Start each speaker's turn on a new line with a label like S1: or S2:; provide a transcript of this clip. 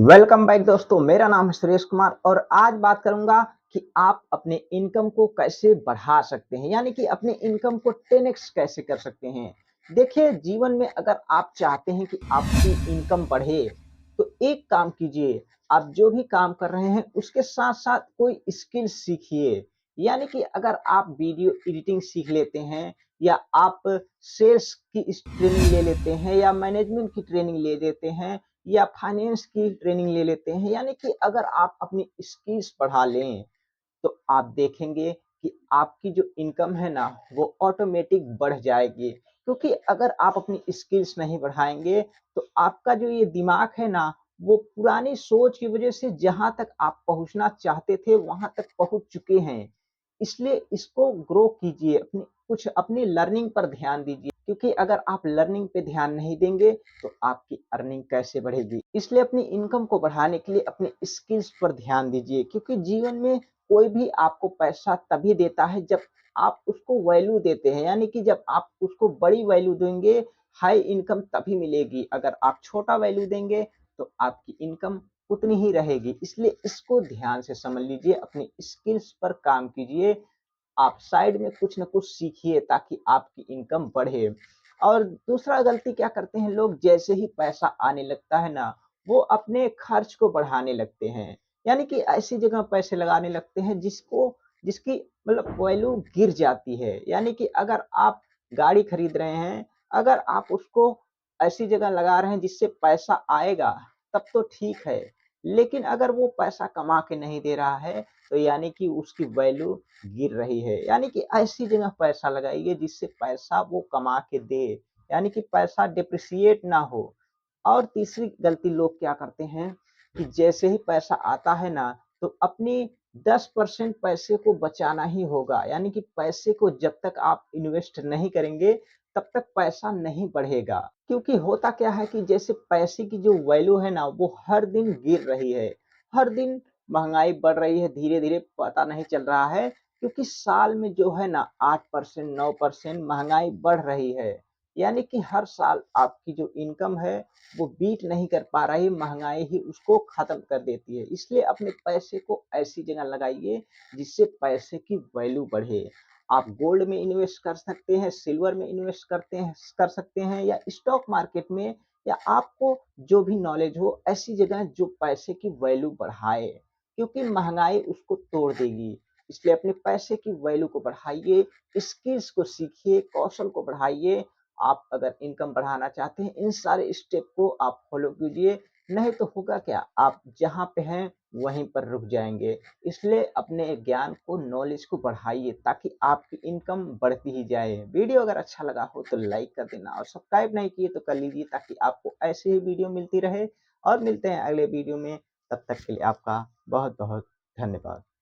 S1: Welcome back दोस्तों, मेरा नाम है सुरेश कुमार और आज बात करूंगा कि आप अपने इनकम को कैसे बढ़ा सकते हैं, यानी कि अपने इनकम को 10x कैसे कर सकते हैं। देखिए, जीवन में अगर आप चाहते हैं कि आपकी इनकम बढ़े, तो एक काम कीजिए। आप जो भी काम कर रहे हैं उसके साथ साथ कोई स्किल सीखिए। यानी कि अगर आप वीडियो एडिटिंग सीख लेते हैं, या आप सेल्स की ट्रेनिंग ले लेते हैं, या मैनेजमेंट की ट्रेनिंग ले लेते हैं, या फाइनेंस की ट्रेनिंग ले लेते हैं, यानी कि अगर आप अपनी स्किल्स बढ़ा लें, तो आप देखेंगे कि आपकी जो इनकम है ना, वो ऑटोमेटिक बढ़ जाएगी। क्योंकि अगर आप अपनी स्किल्स नहीं बढ़ाएंगे, तो आपका जो ये दिमाग है ना, वो पुरानी सोच की वजह से जहां तक आप पहुंचना चाहते थे वहां तक पहुंच चुके हैं। इसलिए इसको ग्रो कीजिए, अपनी लर्निंग पर ध्यान दीजिए। क्योंकि अगर आप लर्निंग पे ध्यान नहीं देंगे, तो आपकी अर्निंग कैसे बढ़ेगी। इसलिए अपनी इनकम को बढ़ाने के लिए अपने स्किल्स पर ध्यान दीजिए। क्योंकि जीवन में कोई भी आपको पैसा तभी देता है जब आप उसको वैल्यू देते हैं, यानी कि जब आप उसको बड़ी वैल्यू देंगे, हाई इनकम तभी मिलेगी। अगर आप छोटा वैल्यू देंगे, तो आपकी इनकम उतनी ही रहेगी। इसलिए इसको ध्यान से समझ लीजिए, अपनी स्किल्स पर काम कीजिए। आप साइड में कुछ ना कुछ सीखिए ताकि आपकी इनकम बढ़े। और दूसरा गलती क्या करते हैं लोग, जैसे ही पैसा आने लगता है ना, वो अपने खर्च को बढ़ाने लगते हैं। यानी कि ऐसी जगह पैसे लगाने लगते हैं जिसकी मतलब वैल्यू गिर जाती है। यानी कि अगर आप गाड़ी खरीद रहे हैं, अगर आप उसको ऐसी जगह लगा रहे हैं जिससे पैसा आएगा, तब तो ठीक है। लेकिन अगर वो पैसा कमा के नहीं दे रहा है, तो यानी कि उसकी वैल्यू गिर रही है। यानी कि ऐसी जगह पैसा लगाइए जिससे पैसा वो कमा के दे, यानी कि पैसा डिप्रिसिएट ना हो। और तीसरी गलती लोग क्या करते हैं कि जैसे ही पैसा आता है ना, तो अपनी 10% पैसे को बचाना ही होगा। यानी कि पैसे को जब तक आप इन्वेस्ट नहीं करेंगे, तब तक पैसा नहीं बढ़ेगा। क्योंकि होता क्या है कि जैसे पैसे की जो वैल्यू है ना, वो हर दिन गिर रही है। हर दिन महंगाई बढ़ रही है, धीरे धीरे पता नहीं चल रहा है। क्योंकि साल में जो है ना 8% 9% महंगाई बढ़ रही है। यानी कि हर साल आपकी जो इनकम है, वो बीट नहीं कर पा रही, महंगाई ही उसको खत्म कर देती है। इसलिए अपने पैसे को ऐसी जगह लगाइए जिससे पैसे की वैल्यू बढ़े। आप गोल्ड में इन्वेस्ट कर सकते हैं, सिल्वर में इन्वेस्ट कर सकते हैं, या स्टॉक मार्केट में, या आपको जो भी नॉलेज हो, ऐसी जगह जो पैसे की वैल्यू बढ़ाए। क्योंकि महंगाई उसको तोड़ देगी। इसलिए अपने पैसे की वैल्यू को बढ़ाइए, स्किल्स को सीखिए, कौशल को बढ़ाइए। आप अगर इनकम बढ़ाना चाहते हैं, इन सारे स्टेप को आप फॉलो कीजिए। नहीं तो होगा क्या, आप जहाँ पे हैं वहीं पर रुक जाएंगे। इसलिए अपने ज्ञान को, नॉलेज को बढ़ाइए ताकि आपकी इनकम बढ़ती ही जाए। वीडियो अगर अच्छा लगा हो तो लाइक कर देना, और सब्सक्राइब नहीं किए तो कर लीजिए ताकि आपको ऐसे ही वीडियो मिलती रहे। और मिलते हैं अगले वीडियो में। तब तक के लिए आपका बहुत बहुत धन्यवाद।